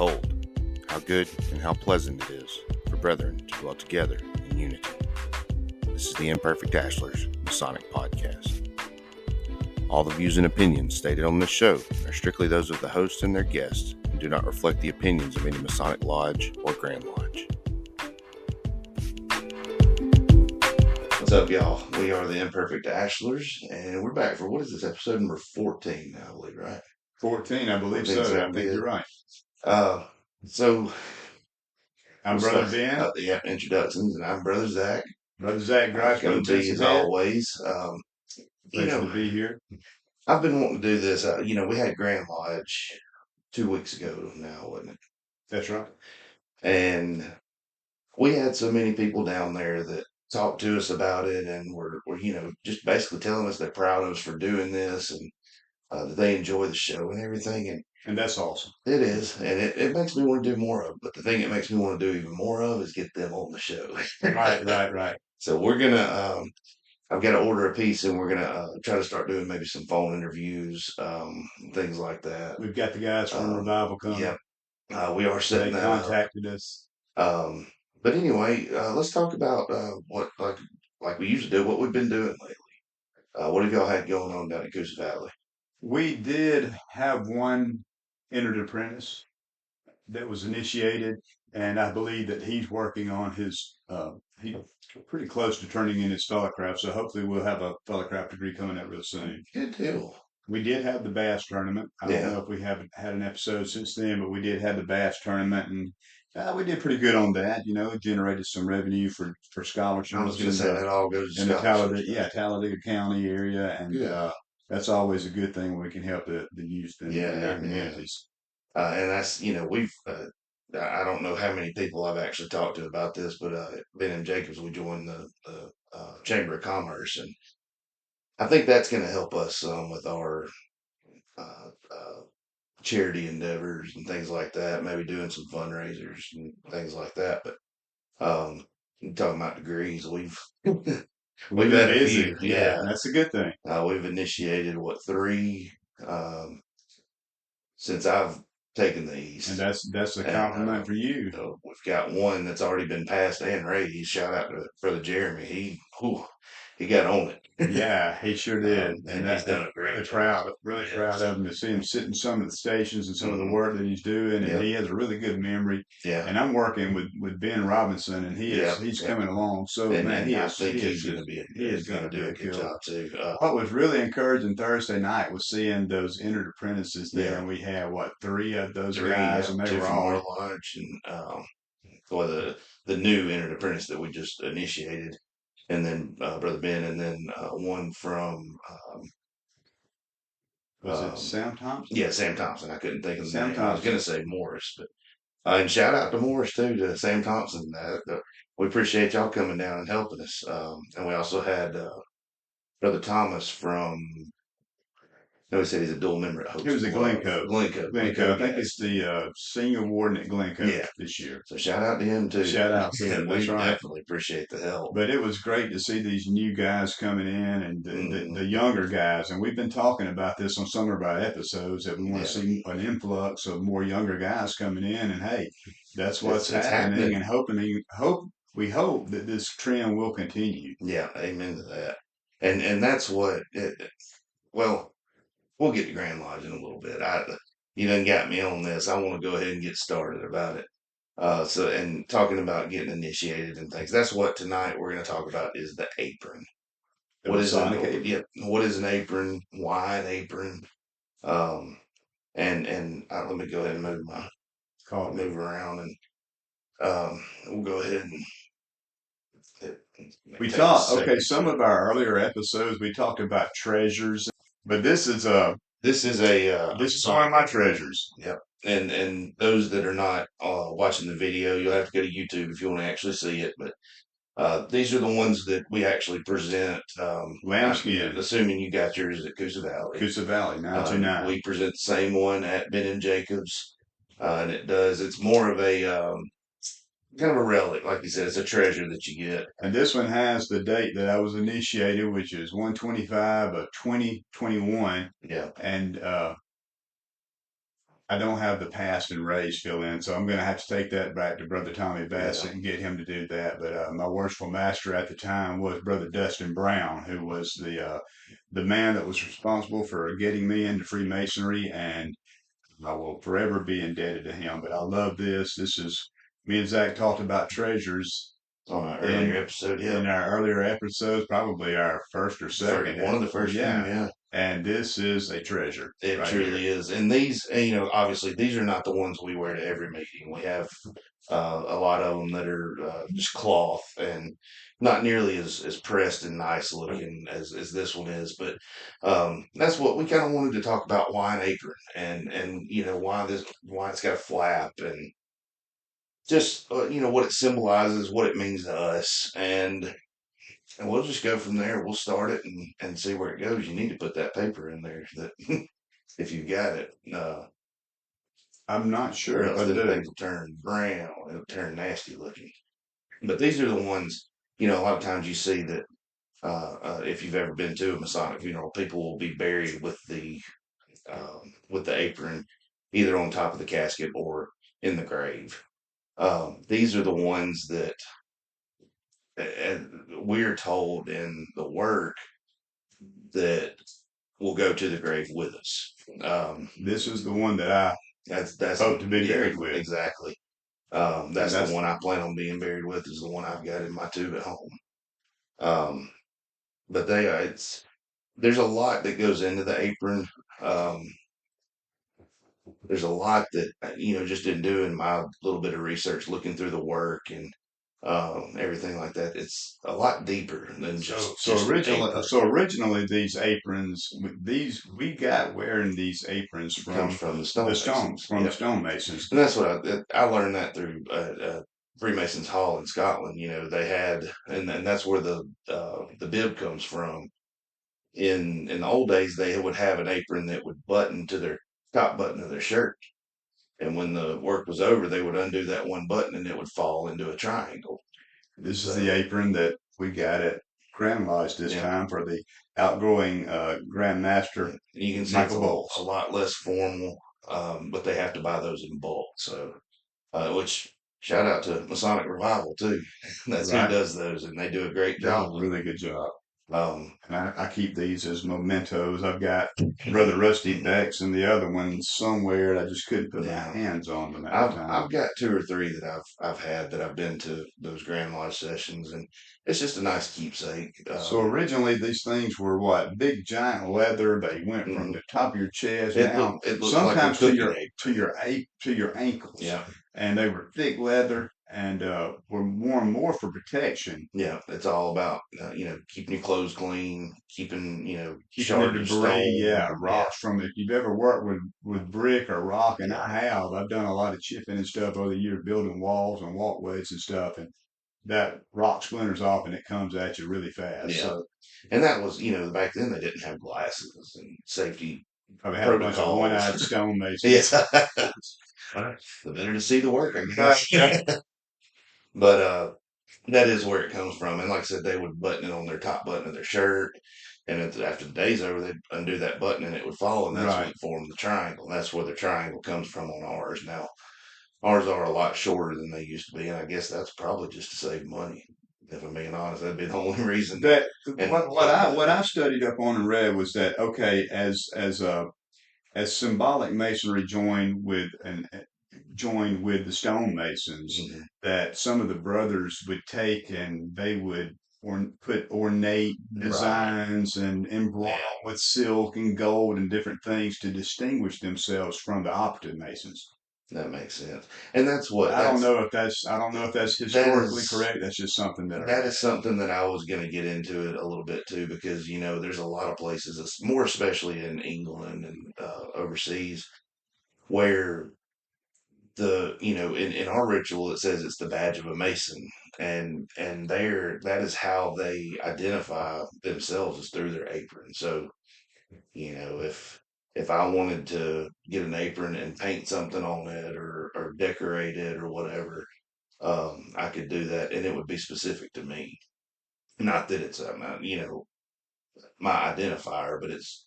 Behold, how good and how pleasant it is for brethren to dwell together in unity. This is the Imperfect Ashlers Masonic Podcast. All the views and opinions stated on this show are strictly those of the host and their guests and do not reflect the opinions of any Masonic Lodge or Grand Lodge. What's up, y'all? We are the Imperfect Ashlers, and we're back for, what is this, episode number 14 now, I believe, right? 14, I believe so. I think you're right. So I'm Brother Ben. Introductions, and I'm Brother Zach. Brother Zach Grice, coming to you as always. Pleasure to be here. I've been wanting to do this. We had Grand Lodge 2 weeks ago now, wasn't it? That's right. And we had so many people down there that talked to us about it, and were just basically telling us they're proud of us for doing this, and that they enjoy the show and everything. And that's awesome. It is, and it makes me want to do more of it. But the thing it makes me want to do even more of is get them on the show. Right. So we're gonna. I've got to order a piece, and we're gonna try to start doing maybe some phone interviews, things like that. We've got the guys from Revival coming. Yep. We are setting that up. They contacted us. But anyway, let's talk about what like we usually do. What we've been doing lately. What have y'all had going on down at Goose Valley? We did have one entered apprentice that was initiated, and I believe that he's working on his. He's pretty close to turning in his fellowcraft, so hopefully we'll have a fellowcraft degree coming up real soon. Good deal. We did have the bass tournament. I don't know if we haven't had an episode since then, but we did have the bass tournament, and we did pretty good on that. It generated some revenue for scholarships. I was going to say that all goes to in the Talladega County area, and that's always a good thing when we can help the youth in their communities. And that's we've. I don't know how many people I've actually talked to about this, but Ben and Jacobs, we joined the Chamber of Commerce, and I think that's going to help us with our charity endeavors and things like that. Maybe doing some fundraisers and things like that. But talking about degrees, we've been busy. Yeah, that's a good thing. We've initiated 3 since I've taken these, and that's a compliment for you. We've got one that's already been passed and raised. Shout out to Brother Jeremy. He got on it. Yeah, he sure did. And he's done a great job. Really proud of him to see him sit in some of the stations and some of the work that he's doing. And he has a really good memory. Yeah. And I'm working with Ben Robinson, and he's coming along. So man, he's going to do a good job too. What was really encouraging Thursday night was seeing those entered apprentices there, and we had 3 of those guys, and they were all our lodge, and the new entered apprentice that we just initiated. And then Brother Ben, and then one from was it Sam Thompson? Yeah, Sam Thompson. I couldn't think of the name. Thompson. I was going to say Morris, but and shout out to Morris too, to Sam Thompson. We appreciate y'all coming down and helping us. And we also had Brother Thomas from. No, he said he's a dual member at Hope. He was at Glencoe. Glencoe. I think he's the senior warden at Glencoe this year. So shout out to him too. Shout out to him. We definitely appreciate the help. But it was great to see these new guys coming in, and the younger guys. And we've been talking about this on some of our episodes, that we want to see an influx of more younger guys coming in. And hey, that's what's happening. And we hope that this trend will continue. Yeah, amen to that. And that's what we'll get to Grand Lodge in a little bit. You done got me on this. I want to go ahead and get started about it. And talking about getting initiated and things. That's what tonight we're going to talk about, is the apron. What is an apron? Yeah. What is an apron? Why an apron? And let me go ahead and move around, and we'll go ahead and. We talked. Okay, some of our earlier episodes we talked about treasures. But this is one of my treasures. Yep. And those that are not watching the video, you'll have to go to YouTube if you want to actually see it. But these are the ones that we actually present. Lambskin. Assuming you got yours at Coosa Valley. Coosa Valley, 929. We present the same one at Ben and Jacobs. And it's more of a kind of a relic, like you said. It's a treasure that you get. And this one has the date that I was initiated, which is 1/25 of 2021. Yeah. And I don't have the past and raise fill in, so I'm going to have to take that back to Brother Tommy Yeah. Bassett and get him to do that. But my worshipful master at the time was Brother Dustin Brown, who was the man that was responsible for getting me into Freemasonry, and I will forever be indebted to him. But I love this. This is me and Zach talked about treasures On an earlier in episode, in yep. our earlier episodes, probably our first or second. One of the first few, Yeah, yeah. and this is a treasure It right here. truly is. And these, obviously, these are not the ones we wear to every meeting. We have a lot of them that are just cloth and not nearly as pressed and nice looking as this one is. But that's what we kind of wanted to talk about: why an apron, and why it's got a flap, and just what it symbolizes, what it means to us, and we'll just go from there. We'll start it and see where it goes. You need to put that paper in there that if you got it, I'm not or sure if else I them do. things will turn brown. It'll turn nasty looking. But these are the ones, a lot of times you see that if you've ever been to a Masonic funeral, people will be buried with the apron either on top of the casket or in the grave. These are the ones that we're told in the work that will go to the grave with us. This is the one that I That's hope to be yeah, buried with, exactly. and That's the that's one I plan on being buried with. Is the one I've got in my tube at home. Um, but there's a lot that goes into the apron. Um, there's a lot that just in doing my little bit of research, looking through the work and everything like that. It's a lot deeper than so just so just an originally apron. so originally these aprons these we got wearing these aprons It comes from the stonemasons. the Yep. stonemasons. And that's what I learned that through Freemasons Hall in Scotland. They had, and that's where the bib comes from. In the old days, they would have an apron that would button to their top button of their shirt, and when the work was over, they would undo that one button, and it would fall into a triangle. This is the So, apron that we got at Grand Lodge this yeah, time for the outgoing Grand Master you can see it's Michael a Bowles. lot less formal, but they have to buy those in bulk. So, which shout out to Masonic Revival too. That's who Right, does those, and they do a great does a job. really good job. Um, And I keep these as mementos. I've got Brother Rusty Becks and the other one somewhere. I just couldn't put my yeah, hands on them at the I've time. got two or three that I've had that I've been to those Grand Lodge sessions, and it's just a nice keepsake. So originally these things were what? Big giant leather. They went from Mhm. the top of your chest down, It looked like a sometimes to cooking your apron. to your ankles, Yeah, and they were thick leather and were worn more for protection, yeah. It's all about keeping your clothes clean, keeping keeping the shards of debris. stone. Yeah, Yeah, rocks from if you've ever worked with brick or rock, and yeah, I have. I've done a lot of chipping and stuff over the years, building walls and walkways and stuff, and that rock splinters off and it comes at you really fast. yeah. So And that was back then they didn't have glasses and safety I've had a bunch of protocols. one-eyed stonemasons. Yes, the better to see the work, I Right. guess. But that is where it comes from. And like I said, they would button it on their top button of their shirt. And after the day's over, they'd undo that button and it would fall. And that's when Right. it formed the triangle. And that's where the triangle comes from on ours. Now, ours are a lot shorter than they used to be. And I guess that's probably just to save money. If I'm being honest, that'd be the only reason. That And what I studied up on and read was that okay, as symbolic masonry joined with the stonemasons, mhm, that some of the brothers would take and they would put ornate right. designs and embroil Yeah. with silk and gold and different things to distinguish themselves from the operative masons. That makes sense. And that's what I don't know if that's that historically is correct. That's just something that I that read. is something that I was going to get into it a little bit too, because there's a lot of places, more especially in England and overseas, where in our ritual it says it's the badge of a Mason, and there that is how they identify themselves, is through their apron. So if I wanted to get an apron and paint something on it or decorate it or whatever, I could do that, and it would be specific to me. Not that it's my identifier, but it's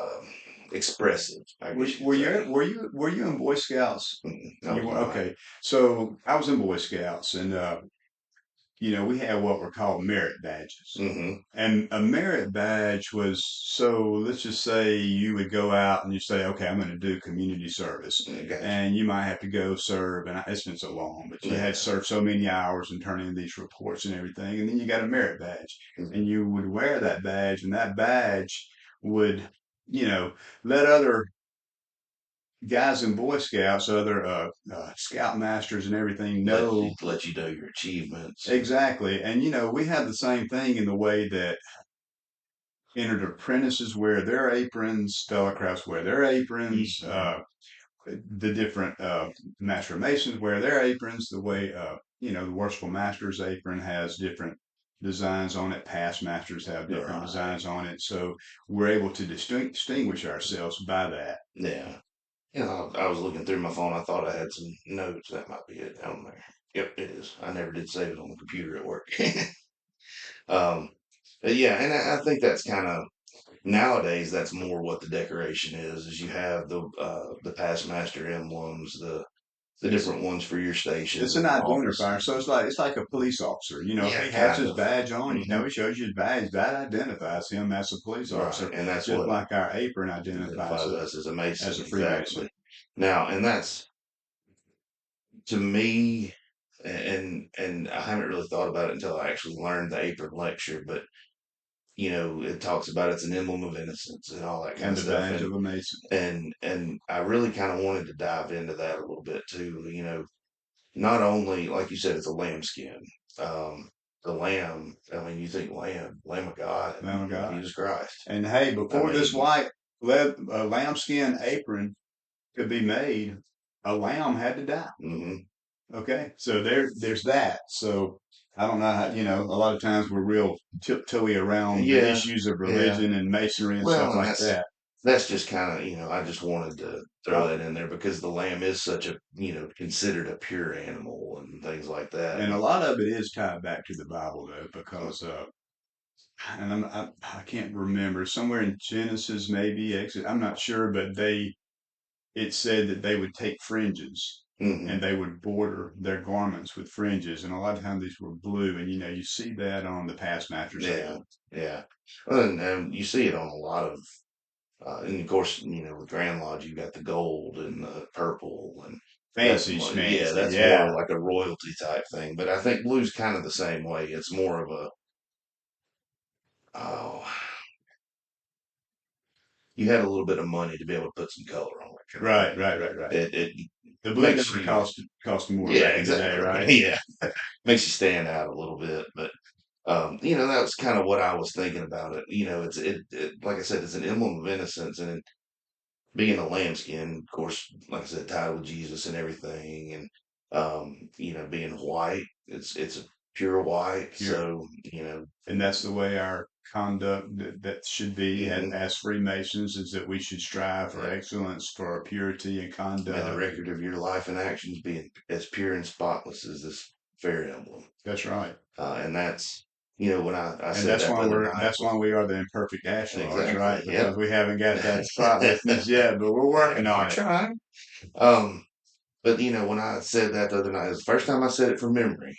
um, expressive. I Were, guess you were could you say. were you in Boy Scouts? I You was were not. okay. So I was in Boy Scouts, and we had what were called merit badges. Mm-hmm. And a merit badge was, so let's just say you would go out and you say, okay, I'm going to do community service. Gotcha. And you might have to go serve, and it's been so long, but you had to Yeah. serve so many hours and turn in these reports and everything. And then you got a merit badge. Mm-hmm. And you would wear that badge, and that badge would, you know, let other guys in Boy Scouts, other scoutmasters and everything know Let you know your achievements. exactly. And, we have the same thing in the way that entered apprentices wear their aprons, Stellarcrafts wear their aprons, Mm-hmm. the different master masons wear their aprons, the way, the worshipful master's apron has different designs on it. Past masters have different Right. designs on it. So we're able to distinguish ourselves by that. Yeah. I was looking through my phone. I thought I had some notes. That might be it down there. Yep, it is. I never did save it on the computer at work. um, but yeah, and I think that's kind of nowadays. That's more what the decoration is you have the past master emblems, the It's different ones for your it's station an and office. identifier. So it's like a police officer. If Yeah, he has kind his of. badge on, Hmm. he shows you his badge. That identifies him as a police Right, officer, and that's just what like our apron identifies identifies us us as a mason. as a Exactly. Freemason. Now, and that's to me, and I haven't really thought about it until I actually learned the apron lecture, but it talks about it's an emblem of innocence and all that kind And of the stuff, badge and of a Mason. and I really kind of wanted to dive into that a little bit too. Not only like you said, it's a lambskin. Um, the lamb. I mean, you think Lamb of God, Lamb of God. Jesus Christ. And hey, I before this mean, white lambskin apron could be made, a lamb had to die. hmm Okay, so there's that. So I don't know how, a lot of times we're real tiptoey around the yeah, issues of yeah. religion and masonry and Well, stuff and like that's that. that's just kind of I just wanted to throw Well, that in there because the lamb is such a considered a pure animal and things like that. and a And lot of it is tied back to the Bible though, because and I can't remember, somewhere in Genesis, maybe Exodus, I'm not sure, but it said that they would take fringes hmm and they would border their garments with fringes, and a lot of times these were blue, and you see that on the past master's yeah, apron. yeah. Well, and you see it on a lot of, and of course, with Grand Lodge, you got the gold and the purple, and that's Fancy more, yeah, schmancy, that's more yeah. like a royalty type thing. But I think blue's kind of the same way. It's more of a, oh, you had a little bit of money to be able to put some color on it, kind of Right, thing. right, right, right. It The blue makes never you, cost more yeah, back in the day, exactly, right? yeah, makes you stand out a little bit. But that was kind of what I was thinking about it. Like I said, it's an emblem of innocence, and being a lambskin, of course, like I said, tied with Jesus and everything, and being white, it's a pure white. Pure. So And that's the way our conduct that should be hmm as Freemasons, is that we should strive for yeah. excellence, for purity and May the conduct. record of your life and actions be as pure and spotless as this fair emblem. That's right. And that's when I And said that's that the why other we're night that's was why we are the imperfect ashlars, exactly right? yep. Because we haven't got that spotlessness yet, but we're working We're on it. trying. Um, but when I said that the other night, it was the first time I said it from memory.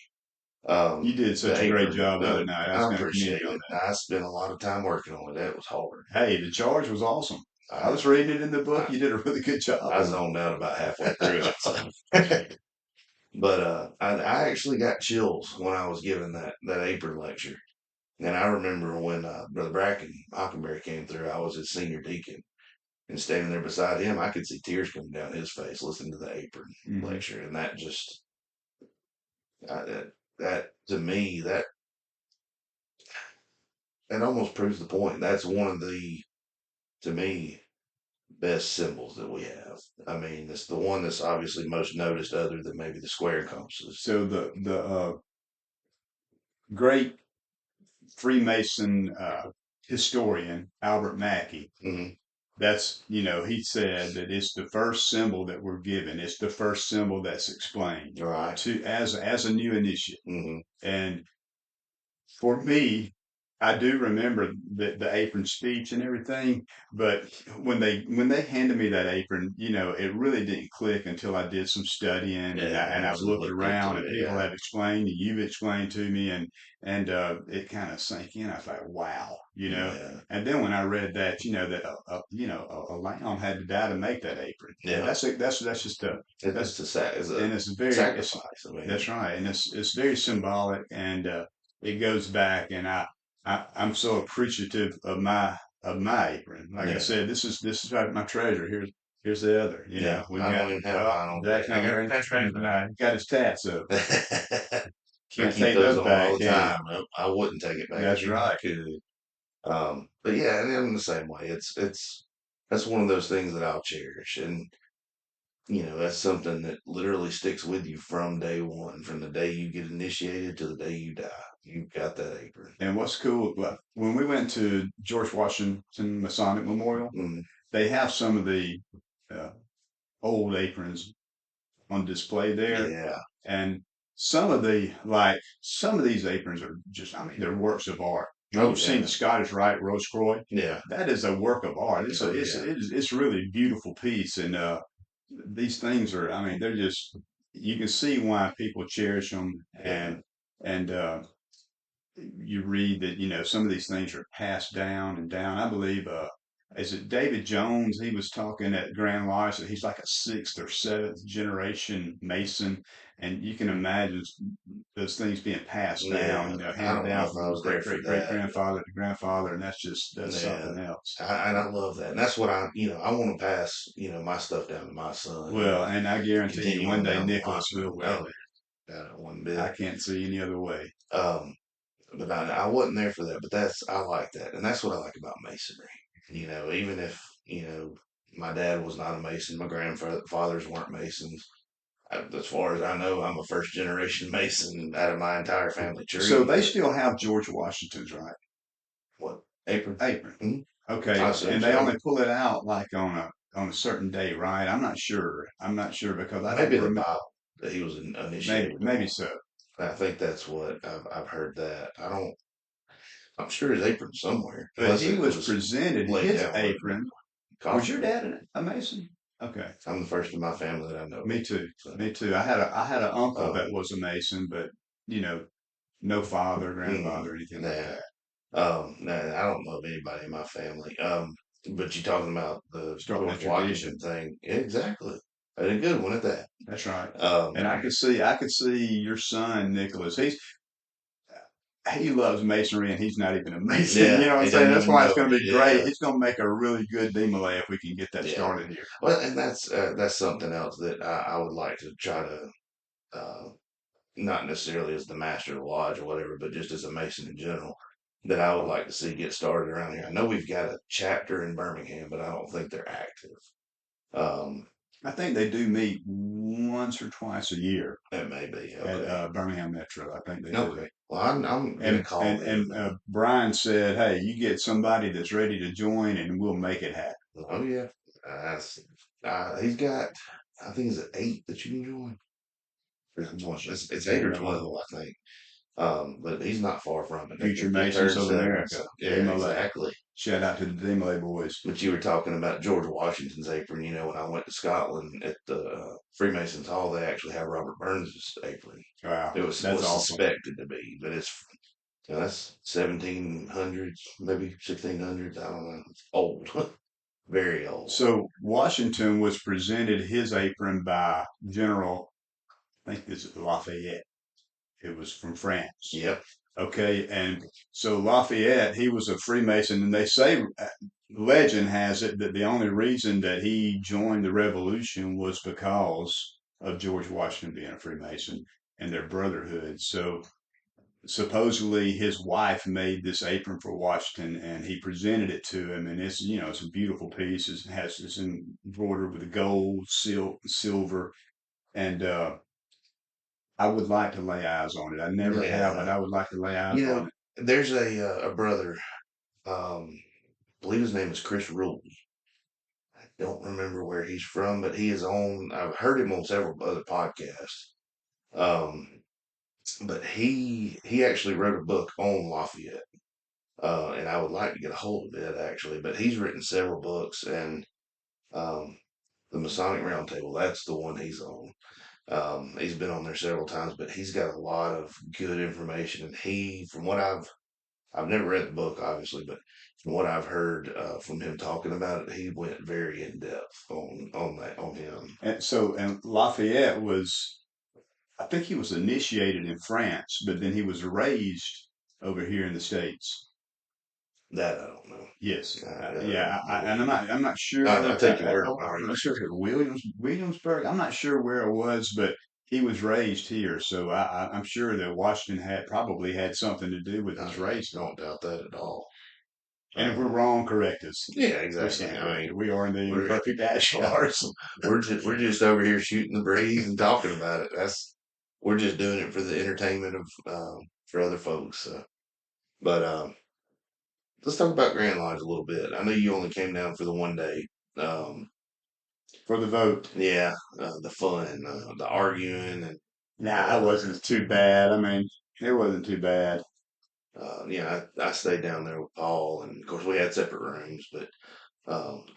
You did The such a great apron. job the other night. I was I going to commend appreciate you on it. I spent a lot of time working on it. That was hard. that. Hey, the charge was awesome. I I was reading it in the book. I, You did a really good job I on zoned out about halfway through it. So. But I actually got chills when I was giving that apron lecture. And I remember when Brother Bracken Hockenberry came through, I was his senior deacon. And standing there beside him, I could see tears coming down his face listening to the apron it. Hmm. lecture. And that just, that to me, that almost proves the point. That's one of to me, best symbols that we have. I mean, it's the one that's obviously most noticed other than maybe the square compasses. So the great Freemason historian Albert Mackey, Hmm. he said that it's the first symbol that we're given. It's the first symbol that's explained Right. to as a new initiate. Hmm. And for me, I do remember the apron speech and everything, but when they handed me that apron, it really didn't click until I did some studying and Yeah, I've actually looked looked into around and it. people Yeah, have explained and you've explained to me and it kind of sank in. I was like, wow, yeah, And then when I read that, that a lamb had to die to make that apron, and yeah. that's just a It's that's it's a and it's sacrifice. I that's mean, right, and it's very symbolic and it goes back and I'm so appreciative of my apron. Like I yeah, said, this is my treasure. Here's the other. yeah. We I got don't even have well, mine on Jack's deck. I not got a wearing patch right now. nah, he got his tats up. I Can't keep take those those on back, all the can you? time. I wouldn't take it back if That's I right. could. But yeah, and I'm the same way. It's that's one of those things that I'll cherish, and that's something that literally sticks with you from day one, from the day you get initiated to the day you die. You've got that apron. And what's cool, well, when we went to George Washington Masonic Memorial, Mm, they have some of the uh, old aprons on display there. yeah. And some of these aprons are just, I mean, they're works of art. Oh You've seen yeah. the Scottish Rite Rose Croix. Yeah. That is a work of art. Oh yeah. It's really a beautiful piece. And these things are, I mean, they're just, you can see why people cherish them. Yeah. And you read that some of these things are passed down and down. I believe is it David Jones? He was talking at Grand Lodge that he's like a sixth or seventh generation Mason, and you can imagine those things being passed down, Yeah. I handed don't know down if I from was there great for great great that. grandfather to grandfather, and that's Yeah. something else. And I love that. And that's what I want to pass, my stuff down to my son, Well, and I guarantee you, continue one on day down the line. Nicholas will with Oh, it. got it one I bit. can't see any other way. Um, but I wasn't there for that, but I like that. And that's what I like about masonry. Even if, my dad was not a mason, my grandfathers weren't masons. As far as I know, I'm a first generation mason out of my entire family So tree. they still have George Washington's, right? What? Apron? Apron. Hmm? I Okay, assume and they so. only pull it out like on a certain day, right? I'm not sure. I'm not sure because I don't Maybe the remember. Bible that he was Maybe initiated maybe on. so. I think that's what I've heard that. I'm sure his apron somewhere, But unless he it was was presented laid his down with apron. Was your coffee. dad a Mason? Okay, I'm the first in my family that I know me of. too. So, Me too. I had an uncle that um, was a Mason, but you know, no father, mm, grandfather, or anything like nah, that. nah, I don't know of anybody in my family. But you're talking about the Starting a George tradition. Washington thing. Yeah, exactly. I did a good one at that. That's right. And Um, I could see your son Nicholas. He loves masonry and he's not even a mason. You yeah, know what I'm he saying? doesn't That's even why it's know going it. to be great. Yeah, It's going to make a really good demole if we can get that yeah. started here. Well, and that's something else that I would like to try to, uh, not necessarily as the master of the lodge or whatever, but just as a mason in general, that I would like to see get started around here. I know we've got a chapter in Birmingham, but I don't think they're active. Um, I think they do meet once or twice a year it may be at okay. Birmingham Metro. I think they do. Okay. Well, I'm gonna call them. And Brian said, "Hey, you get somebody that's ready to join, and we'll make it happen." Oh yeah, that's he's got. I think it's 8 that you can join. It's 8 Can't or remember. 12, I think. But he's not far from it. Future He Masons turned of 7, America, so yeah, Demole. exactly. Shout out to the Demole boys. But you were talking about George Washington's apron. When I went to Scotland at the Freemasons Hall, they actually have Robert Burns' apron. Wow, It was that's awesome. suspected to be, but that's 1700s, maybe 1600s. I don't know. It's old, very old. So Washington was presented his apron by General, I think this is Lafayette. It was from France. Yep. Okay, and so Lafayette, he was a Freemason, and they say legend has it that the only reason that he joined the revolution was because of George Washington being a Freemason and their brotherhood. So supposedly his wife made this apron for Washington and he presented it to him and it's a beautiful piece. It's embroidered with gold, silver, and I would like to lay eyes on it. I never have, but Yeah. I would like to lay eyes You know, on it. there's a brother. I believe his name is Chris Rule. Don't remember where he's from, but he is on. I've heard him on several other podcasts. Um, but he actually wrote a book on Lafayette. and I would like to get a hold of it actually. But he's written several books, and um, the Masonic Roundtable, that's the one he's on. He's been on there several times, but he's got a lot of good information. And from what I've never read the book, obviously, but from what I've heard from him talking about it, he went very in depth on him. And Lafayette was, I think he was initiated in France, but then he was raised over here in the States. That I don't know. Yes, and I'm not sure. I take your word I'm not sure if it was Williamsburg. I'm not sure where it was, but he was raised here, so I'm sure that Washington probably had something to do with his race. Don't doubt that at all. And if we're wrong, correct us. Yeah, exactly. I mean, we are in the imperfect ashlar. We're just over here shooting the breeze and talking about it. We're just doing it for the entertainment of for other folks. But let's talk about Grand Lodge a little bit. I know you only came down for the one day. For the vote. Yeah, the fun, the arguing, and nah, it wasn't too bad. I mean, it wasn't too bad. I stayed down there with Paul, and of course we had separate rooms, but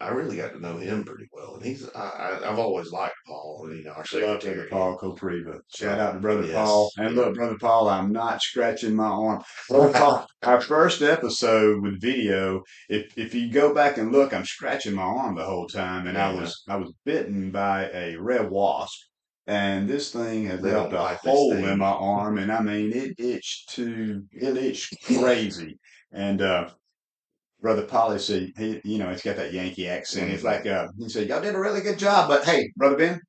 I really got to know him pretty well, and I've always liked Paul, our secretary, Paul Copriva. Shout out to Brother Paul. And look, Brother Paul, I'm not scratching my arm. Brother Paul, our first episode with video, if you go back and look, I'm scratching my arm the whole time, and I was bitten by a red wasp. And this thing has left a hole in my arm, and I mean it itched crazy. And Brother Polly said, he's got that Yankee accent. It's like, he said, y'all did a really good job, but hey, Brother Ben.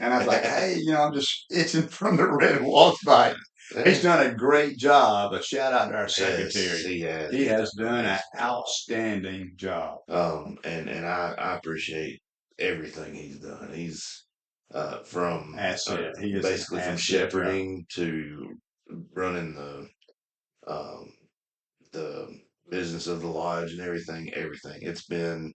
And I was like, hey, I'm just itching from the red wasp bite. He's done a great job. A shout out to our secretary. Yes, he has done an outstanding job. And I appreciate everything he's done. He's from basically from shepherding to running the business of the lodge and everything. It's been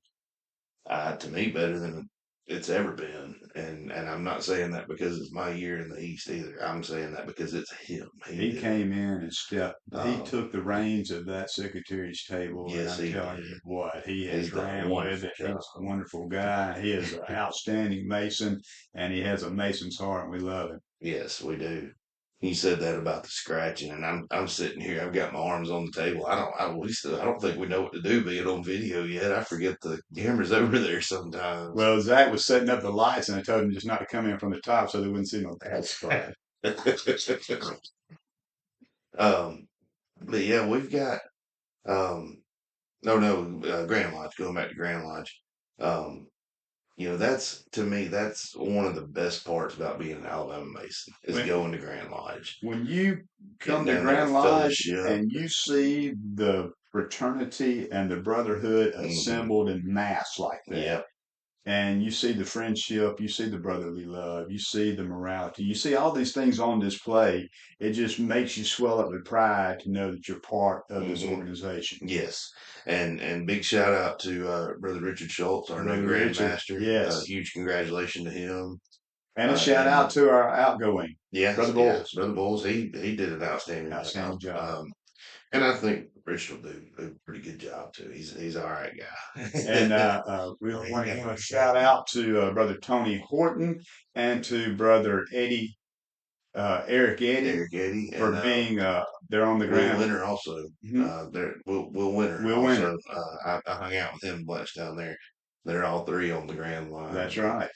to me better than it's ever been, and I'm not saying that because it's my year in the East either. I'm saying that because it's him. He came in and he took the reins of that secretary's table. Yes, and I'm telling you what, he has ran with it. He's a wonderful guy. He is an outstanding Mason, and he has a Mason's heart, and we love him. Yes, we do. He said that about the scratching, and I'm sitting here. I've got my arms on the table. I don't think we know what to do being on video yet. I forget the camera's over there sometimes. Well, Zach was setting up the lights, and I told him just not to come in from the top so they wouldn't see my bad spot. But yeah, we've got Grand Lodge. Going back to Grand Lodge, that's to me, that's one of the best parts about being an Alabama Mason is going to Grand Lodge. When you come to Grand Lodge and you see the fraternity and the brotherhood assembled in mass like that. Yep. And you see the friendship, you see the brotherly love, you see the morality, you see all these things on display. It just makes you swell up with pride to know that you're part of this organization. Yes, and big shout out to Brother Richard Schultz, our new Grandmaster. Yes, huge congratulations to him. And a shout out to our outgoing, Brother Bowles. Brother Bowles, he did an outstanding job. And I think Rich will do a pretty good job too. He's all right guy. And we want to give a shout out to Brother Tony Horton and to Brother Eddie, Eric Eddy, for being they're on the ground. Will Winter also. Will Winter. Will Winter. I hung out with him a bunch down there. They're all three on the Grand Line. That's right.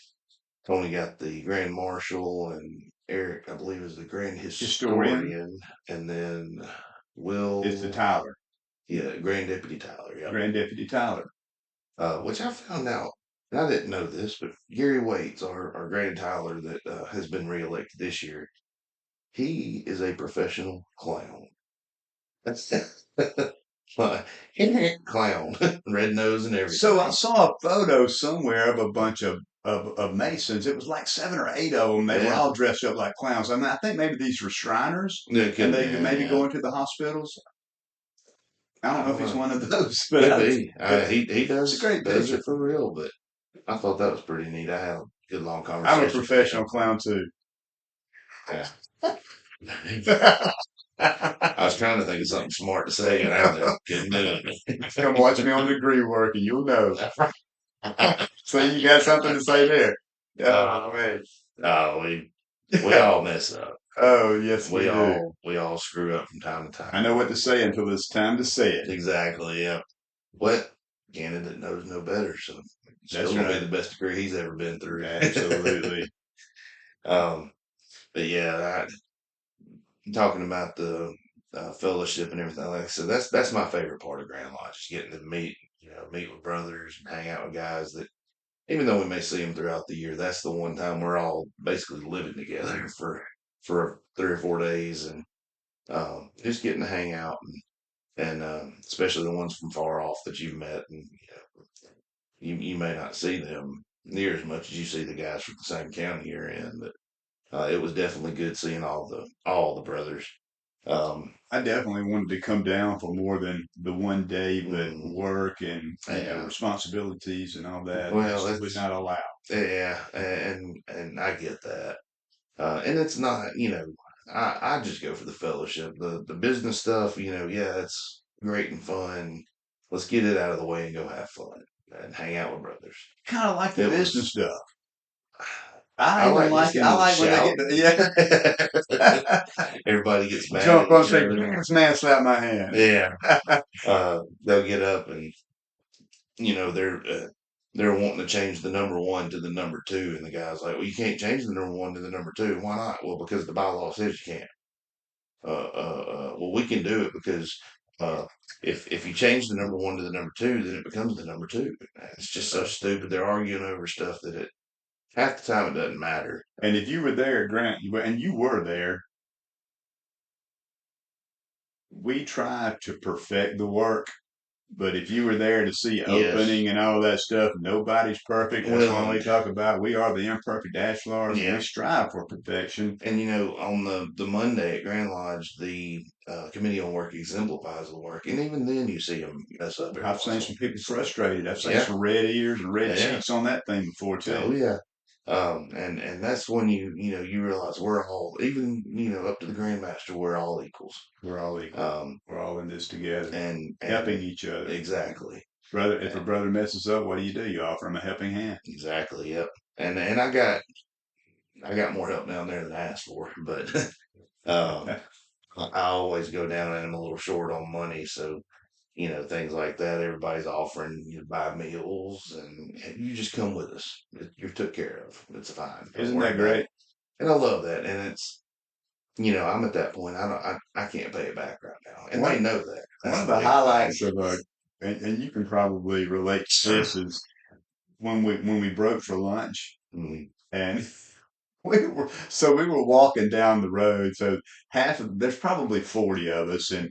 Tony got the Grand Marshal, and Eric, I believe, is the Grand Historian, and then Will is the Tyler. Yeah, Grand Deputy Tyler. Yeah, Grand Deputy Tyler. Which I found out, and I didn't know this, but Gary Waits, our Grand Tyler that has been reelected this year, he is a professional clown. That's clown, red nose and everything. So I saw a photo somewhere of a bunch of Masons. It was like 7 or 8 of them. They were all dressed up like clowns. I mean, I think maybe these were Shriners, and they maybe go into the hospitals. I don't know if he's one of those, but he does. It's a great picture for real. But I thought that was pretty neat. I had a good long conversation. I'm a professional clown too. Yeah. I was trying to think of something smart to say, and I couldn't do it. Come watch me on the degree work, and you'll know. So you got something to say there? Oh man. Oh, we all mess up. Oh yes, we We do. all screw up from time to I know time. what to say until it's time to say it. Exactly. Yeah. What candidate knows no better? So That's still gonna be right. the best degree he's ever been through. Absolutely. um, but yeah, talking about the fellowship and everything like so that's my favorite part of Grand Lodge, is getting to meet with brothers and hang out with guys that even though we may see them throughout the year, that's the one time we're all basically living together for 3 or 4 days, and just getting to hang out, and especially the ones from far off that you've met, and you may not see them near as much as you see the guys from the same county you're in, but it was definitely good seeing all the brothers. I definitely wanted to come down for more than the one day, but mm, work and yeah, responsibilities and all that well, just would it's not allow. yeah, and I get that. And it's not, I just go for the fellowship. The business stuff, yeah, it's great and fun. Let's get it out of the way and go have fun and hang out with brothers. Kind of like the It business was, stuff. I I even like like it. listening I to the like when they get shouting. yeah. Everybody gets mad Jump at on each say, other. this man slapped my hand. Yeah. They'll get up and, you know, they're, uh, they're wanting to change the number one to the number two. And the guy's like, well, you can't change the number one to the number two. Why not? Well, because the bylaw says you can't. Well, we can do it because uh, if you change the number one to the number two, then it becomes the number two. It's just so stupid. They're arguing over stuff that half the time it doesn't matter. And if you were there, Grant, and you were there, we tried to perfect the work. But if you were there to see Yes. opening and all that stuff, nobody's perfect. That's Well, why we talk about we are the imperfect Ashlars, and we yeah. strive for perfection. And on the Monday at Grand Lodge, the committee on work exemplifies the work, and even then you see them mess up every I've once seen in a some while. people So frustrated. I've seen yeah, some red ears and red yeah, cheeks on that thing before oh too. yeah. And that's when you realize we're all, even up to the grandmaster, we're all equals. We're all equal. Um, We're all in this together, and helping each other. exactly, Brother, if a and brother messes up, what do? You offer him a helping hand. exactly, yep. And I got more help down there than I asked for, but um, I always go down and I'm a little short on money, so things like that. Everybody's offering you to buy meals, and you just come with us. You're took care of. It's fine. Don't Isn't worry that about it. great? And I love that. And it's I'm at that point. I don't. I can't pay it back right now, and they One know that. one That's of the the big thing. highlights of and you can probably relate to this is when we broke for lunch Mhm. and we were walking down the road. So there's probably 40 of us, and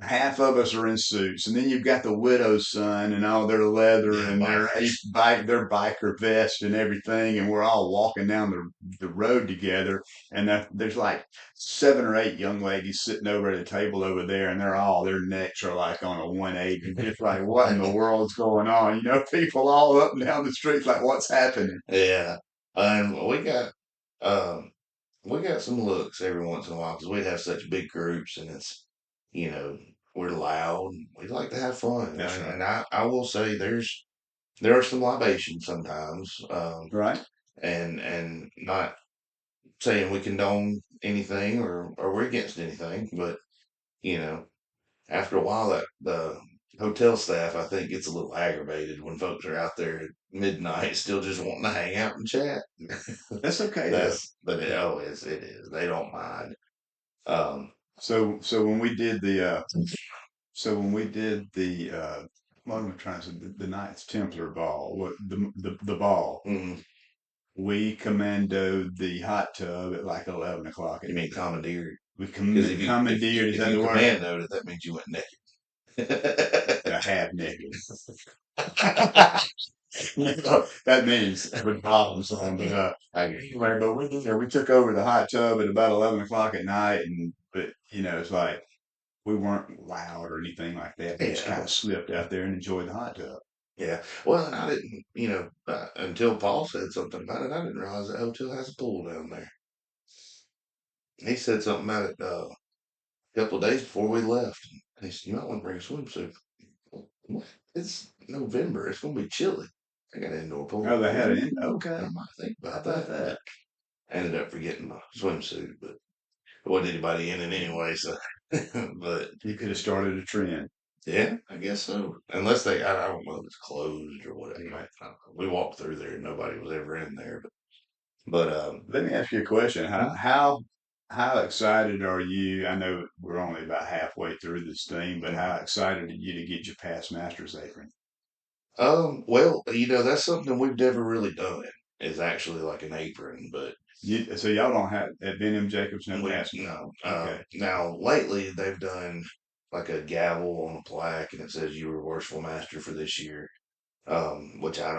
half of us are in suits, and then you've got the widow's son and all their leather Yeah, and bikers. their biker vest and everything, and we're all walking down the road together. And there's like 7 or 8 young ladies sitting over at a table over there, and their necks are like on a 180, just like what in the world's going on? People all up and down the streets, like what's happening? Yeah, and um, we got some looks every once in a while because we have such big groups, and it's you know we're loud. We like to have fun, That's and right. I will say there are some libations sometimes, Right? and not saying we condone anything or we're against anything, but you know, after a while, that the hotel staff I think gets a little aggravated when folks are out there at midnight still just wanting to hang out and chat. That's okay though. It is. They don't mind. Um, So when we did the what am I trying to say? The Knights Templar ball, what the ball, mm, we commandoed the hot tub at like 11 o'clock at you mean night. commandeered? We Because commandeered, is if that you the word? command it, that means you went naked. The half naked. That means with bottoms on, but I get you. anyway, but we took over the hot tub at about 11 o'clock at night, and but it's like we weren't loud or anything like that. We just kind Yeah, of slipped out there and enjoyed the hot tub. yeah. Well, and I didn't, until Paul said something about it, I didn't realize the hotel has a pool down there. He said something about it. a couple of days before we left. They said, "You might want to bring a swimsuit." What? It's November. It's gonna be chilly. I got an indoor Oh, pool. they had an I okay. might think How about about that, that? but I ended up forgetting my swimsuit. But there wasn't anybody in it anyway, so. But You could have started a trend. yeah, I guess so. Unless I don't know if it's closed or whatever. Right. We walked through there and nobody was ever in there. But Let me ask you a question. How excited are you? I know we're only about halfway through this thing, but how excited are you to get your past master's apron? well, that's something we've never really done is actually like an apron, but So y'all don't have at Benham Jacobs no we past. no. Okay. Now lately they've done like a gavel on a plaque and it says you were worshipful master for this year. Which I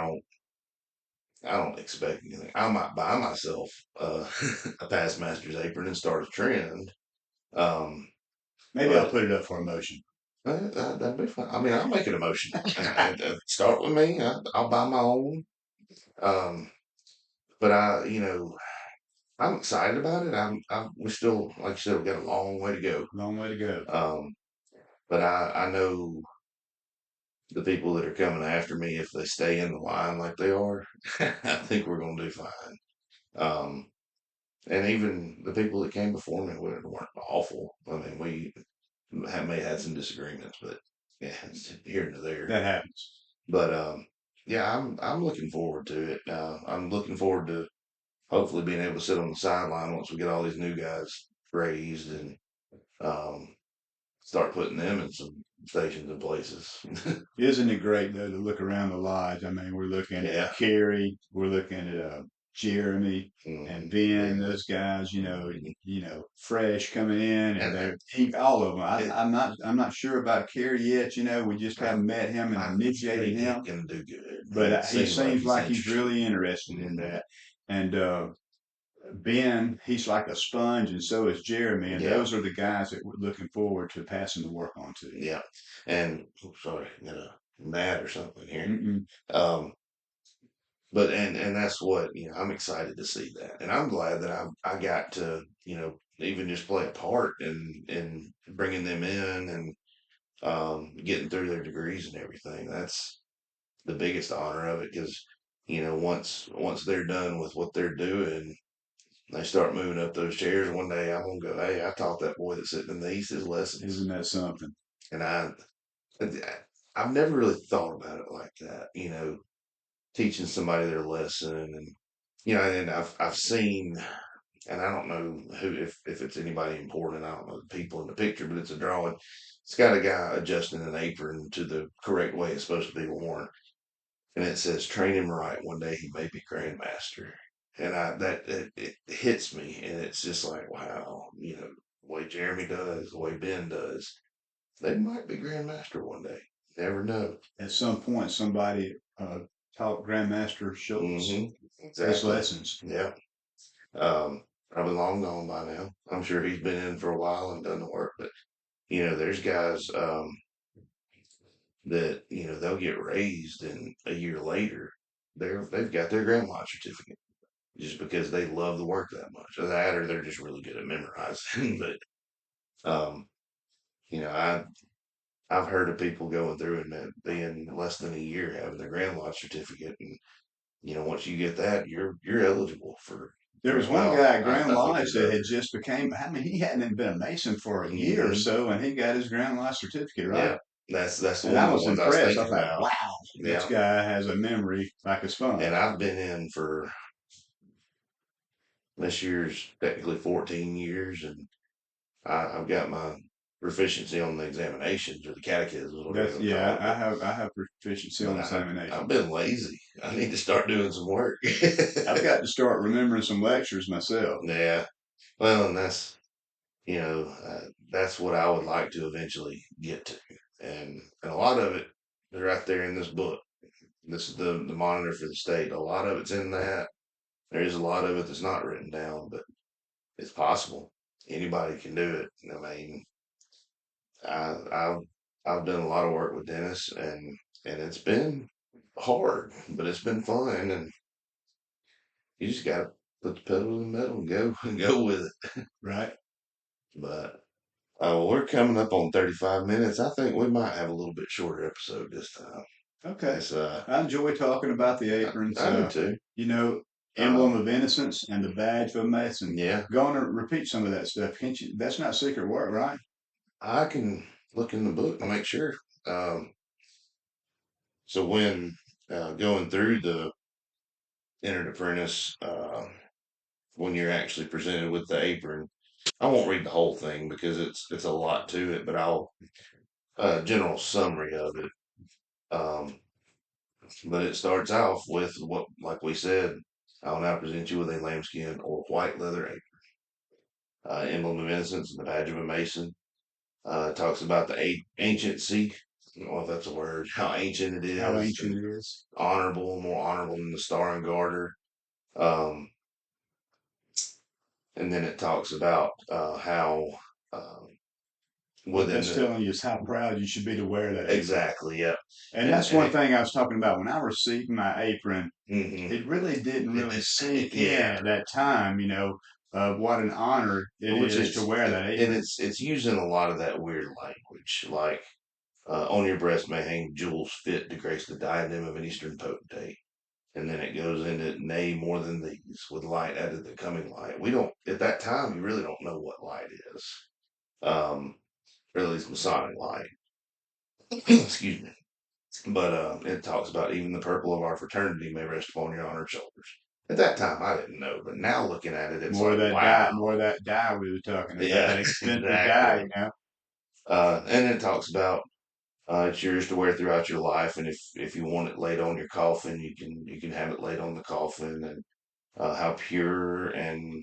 don't expect anything. I might buy myself a past master's apron and start a trend. Um, Maybe I'll but put it up for a motion. that'd be fine. I mean, I'll make it a motion. Start with me. I'll buy my own. Um, but I'm excited about it. We still, like you said, we got a long way to go. Long way to go. Um, but I know the people that are coming after me, if they stay in the line like they are, I think we're going to do fine. Um, and even the people that came before me weren't awful. I mean, we may have had some disagreements, but yeah, it's here and there. That happens. But yeah, I'm looking forward to it. I'm looking forward to hopefully being able to sit on the sideline once we get all these new guys raised and um, start putting them in some stations and places. Isn't it great though to look around the lodge? I mean, we're looking Yeah. at Kerry, we're looking at Jeremy and Ben. Yeah. Those guys, Mhm. fresh coming in, and And all of them. it, I'm not sure about Kerry yet. We just I, haven't met him and I initiated think he's him, gonna do good. but It he seems like seems he's like he's interested. really interested in Hmm. that. And Ben, he's like a sponge, and so is Jeremy, and Yeah. those are the guys that we're looking forward to passing the work on to. Yeah. And sorry, got a gnat or something here. Mm-mm. Um, but and that's what I'm excited to see that, and I'm glad that I got to even just play a part in bringing them in and getting through their degrees and everything. That's the biggest honor of it because once they're done with what they're doing, they start moving up those chairs. One day I'm gonna go, hey, I taught that boy that's sitting in the east his lessons, Isn't that something? and I've never really thought about it like that. Teaching somebody their lesson and I've seen and I don't know who if it's anybody important. I don't know the people in the picture, but it's a drawing. It's got a guy adjusting an apron to the correct way it's supposed to be worn, and it says, "Train him right. One day he may be grandmaster." And it hits me, and it's just like, wow, the way Jeremy does, the way Ben does, they might be grandmaster one day. Never know. At some point, somebody taught Grandmaster Schultz Hmm. his Exactly. lessons. Yeah. Probably long gone by now. I'm sure he's been in for a while and done the work, but there's guys that they'll get raised, and a year later, they've got their grandma certificate just because they love the work that much. Or that, or they're just really good at memorizing. But I I've heard of people going through and that being less than a year having their grandma certificate, and once you get that, you're eligible There for was one well, guy at Grand I think Lodge there's that had others. just became, I mean, he hadn't even been a Mason for a year or Hmm. so, and he got his Grand Lodge certificate, right? Yeah, that's And one I of the was ones I was impressed. I thinking was like, about. wow, this Yeah, guy has a memory like a and sponge. I've been in for this year's technically 14 years, and I've got my proficiency on the examinations or the catechisms, whatever you want to Yeah, call it. I have proficiency But on I've examination. been lazy. I need to start doing some work. I've got to start remembering some lectures myself. Yeah, well, and that's what I would like to eventually get to, and a lot of it is right there in this book. This is the monitor for the state. A lot of it's in that. There is a lot of it that's not written down, but it's possible. Anybody can do it. I mean, I, I've I've done a lot of work with Dennis, and it's been hard, but it's been fun, and you just got to put the pedal to the metal and go and go with it. Right? But We're coming up on 35 minutes. I think we might have a little bit shorter episode this time. Okay. It's, I enjoy talking about the aprons. I do too. You know, emblem Um, of innocence and the badge of a Mason. yeah, Go on and repeat some of that stuff. Can't you? That's not secret work, right? I can look in the book and make sure. Um, so when going through the entered apprentice, when you're actually presented with the apron, I won't read the whole thing because it's a lot to it, but I'll general summary of it. Um, but it starts off with what, like we said, I will now present you with a lambskin or white leather apron, emblem of innocence and the badge of a Mason. It talks about the anciency. I don't know if that's a word. How ancient it How is, ancient and it is. honorable, more honorable than the Star and Garter. Um, and then it talks about how um, What within that's the telling you is how proud you should be to wear that apron. exactly, yep. And And that's and one it, thing I was talking about when I received my apron. mm-hmm. It really didn't really sink in Yeah, at that time, of what an honor it which is to is wear that and apron. it's using a lot of that weird language, like on your breast may hang jewels fit to grace the diadem of an Eastern potentate. And then it goes into nay more than these, with light added the coming light. We don't at that time you really don't know what light is. Um, or at least Masonic light. Excuse me. But it talks about even the purple of our fraternity may rest upon your honored shoulders. At that time I didn't know, but now looking at it, it's like wow. More of that dye we were talking about, Yeah, that expensive exactly. dye. And it talks about it's yours to wear throughout your life, and if you want it laid on your coffin, you can have it laid on the coffin, and how pure and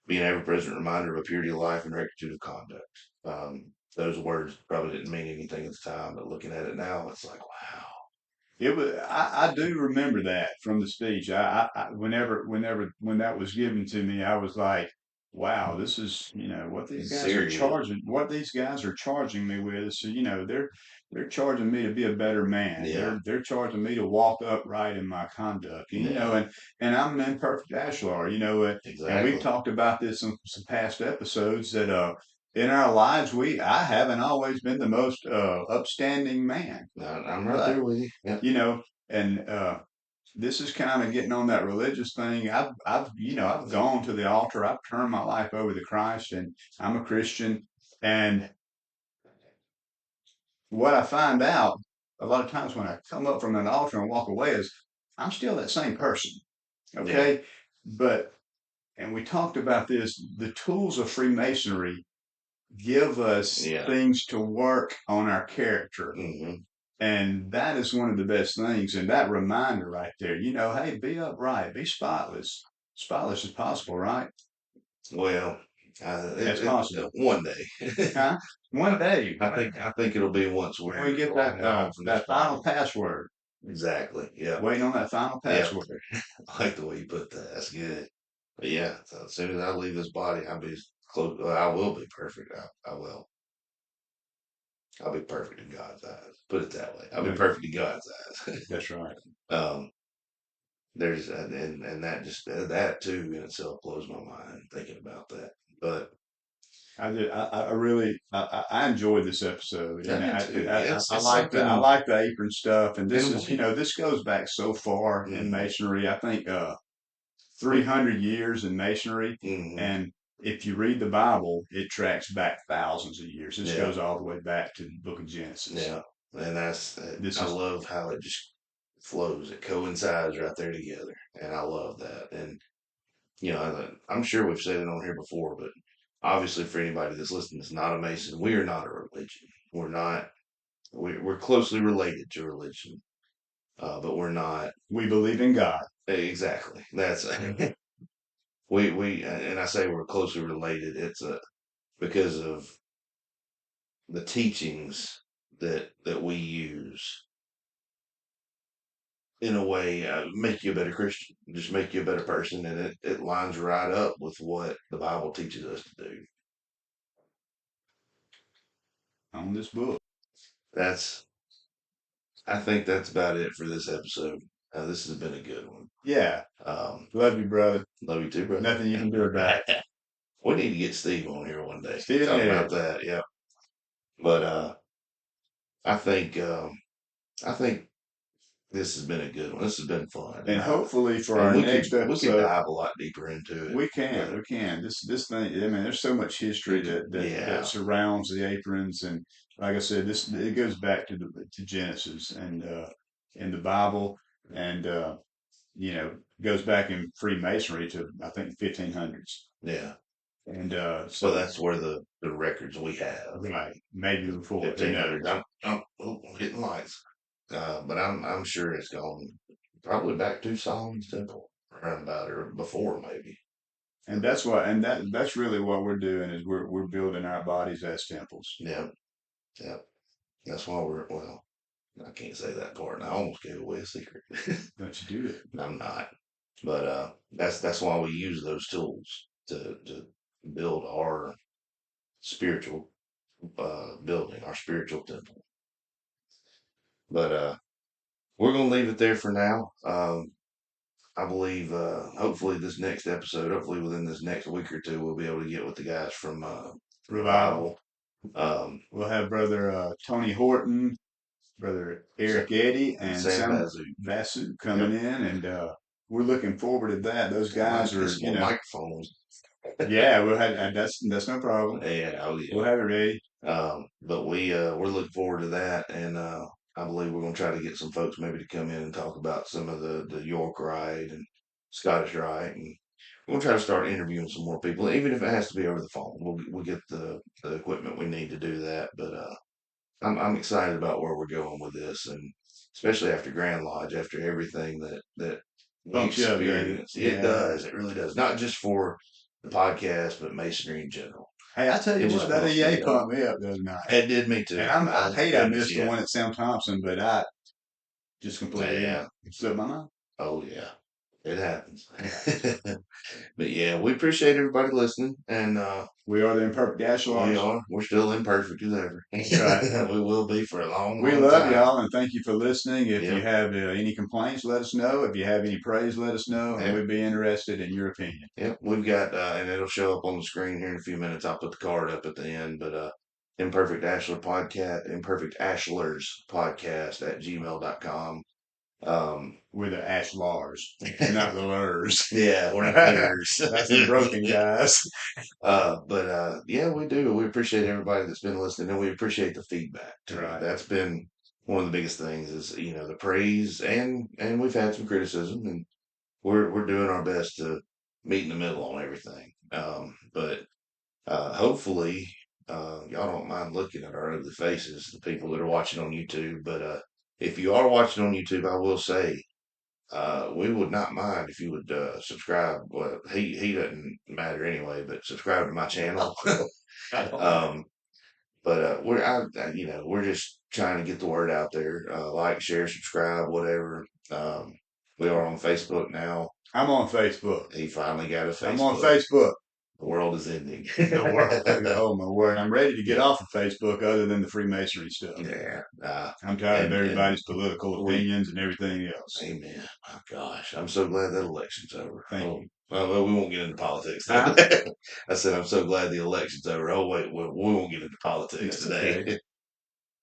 be an ever-present reminder of a purity of life and rectitude of conduct. Those words probably didn't mean anything at the time, but looking at it now, it's like, wow. It was. I do remember that from the speech. When that was given to me, I was like, "Wow, this is what these It's guys are serious. charging. What these guys are charging me with. So they're charging me to be a better man. Yeah, They're charging me to walk upright in my conduct. yeah, And I'm an imperfect ashlar. And we've exactly. talked about this in some past episodes that in our lives I haven't always been the most upstanding man, I'm right there but with you. Yep. you know, and this is kind of getting on that religious thing. I've gone to the altar. I've turned my life over to Christ, and I'm a Christian. And what I find out a lot of times when I come up from an altar and walk away is I'm still that same person. Yeah, Okay, but and we talked about this. The tools of Freemasonry give us yeah. things to work on our character. Hmm. And that is one of the best things. And that reminder right there, hey, be upright, be spotless. Spotless is possible, right? Well, That's possible. one day. Huh? One day, I think it'll be once when we're we get long gone from this that final body. password, Exactly. Yeah. waiting on that final Yeah. password. I like the way you put that. That's good. But yeah, so as soon as I leave this body, I'll be close. Well, I will be perfect. I will. I'll be perfect in God's eyes. Put it that way. I'll be That- perfect in God's eyes. That's right. um, there's and that just that too in itself blows my mind thinking about that. But I really I enjoyed this episode, I and did too. I It's like I something. like the apron stuff, and this And is this goes back so far in mm, masonry. I think we, 300 years in masonry. mm, And if you read the Bible, it tracks back thousands of years. This yeah, goes all the way back to the book of Genesis. yeah, and that's This I is, love how it just flows. It coincides right there together, and I love that. And I'm sure we've said it on here before, but obviously for anybody that's listening that's not a Mason, we are not a religion. We're not. We're closely related to religion, but we're not we believe in God. exactly. That's we and I say we're closely related. It's because of the teachings that we use in a way make you a better Christian, just make you a better person, and it lines right up with what the Bible teaches us to do. On this book. That's I think that's about it for this episode. This has been a good one. Yeah. Um, Love you, brother. love you too, brother. Nothing you can do about it. We need to get Steve on here one day. Steve, Talk about that. Yep. But I think I think this has been a good one. This has been fun, and hopefully for our we next could episode, dive a lot deeper into it. we can, But, we can. This thing. I mean, there's so much history that yeah, surrounds the aprons, and like I said, this it goes back to Genesis and in the Bible, and goes back in Freemasonry to I think 1500s, yeah. and Well, so that's where the records we have. right, maybe before, who 1500. knows? I'm hitting lights. But I'm sure it's gone probably back to Solomon's Temple around about or before maybe. And that's why, and that's really what we're doing is we're building our bodies as temples. Yeah, yeah. That's why well, I can't say that part. And I almost gave away a secret. Don't you do it? I'm not. But that's why we use those tools to build our spiritual building, our spiritual temple. But we're gonna leave it there for now. I believe hopefully this next episode, hopefully within this next week or two, we'll be able to get with the guys from Revival. Revival. We'll have brother Tony Horton, brother Eric Eddy, and Sam Basu coming in, and we're looking forward to that. Those guys are, microphones. Yeah, we'll have, and that's no problem. Yeah, oh yeah. We'll have it ready. But we're looking forward to that, and I believe we're going to try to get some folks maybe to come in and talk about some of the York Rite and Scottish Rite, and we'll try to start interviewing some more people, even if it has to be over the phone. We'll get the equipment we need to do that. But I'm excited about where we're going with this, and especially after Grand Lodge, after everything that we experience. It does. It really does. Not just for the podcast, but masonry in general. Hey, I tell you what, that EA pumped me up the other night. It did me too. And I hate I missed the one at Sam Thompson, but I just completely slipped my mind. Oh yeah, it happens. But yeah, we appreciate everybody listening, and we are the imperfect Ashlars. We are. We're still imperfect as ever. Right. We will be for a long, we long love time. y'all, and thank you for listening. If you have any complaints, let us know. If you have any praise, let us know, and we'd be interested in your opinion. Yep, we've got, and it'll show up on the screen here in a few minutes. I'll put the card up at the end, but Imperfect Ashlar Podcast, Imperfect Ashlars Podcast at gmail.com. We're the Ashlars, not the lurs. Yeah, we're not lurs. That's the broken guys. But yeah, we do. We appreciate everybody that's been listening, and we appreciate the feedback. Right. That's been one of the biggest things is the praise, and we've had some criticism, and we're doing our best to meet in the middle on everything. But hopefully y'all don't mind looking at our ugly faces, the people that are watching on YouTube. But if you are watching on YouTube, I will say we would not mind if you would subscribe. Well, he doesn't matter anyway, but subscribe to my channel. But we're just trying to get the word out there. Like, share, subscribe, whatever. We are on Facebook now. I'm on Facebook. He finally got a Facebook. I'm on Facebook. The world is ending. The world. Oh my word! I'm ready to get off of Facebook, other than the Freemasonry stuff. Yeah, I'm tired of everybody's political opinions and everything else. Amen. My gosh, I'm so glad that election's over. Thank you. Well, we won't get into politics. I said I'm so glad the election's over. Oh wait, we won't get into politics today. Okay.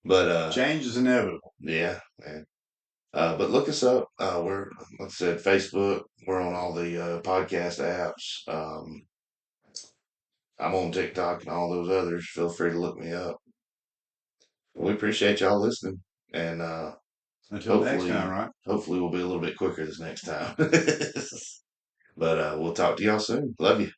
But change is inevitable. Yeah, man. But look us up. We're, like I said, Facebook. We're on all the podcast apps. I'm on TikTok and all those others. Feel free to look me up. We appreciate y'all listening, and until next time, right? Hopefully, we'll be a little bit quicker this next time. But we'll talk to y'all soon. Love you.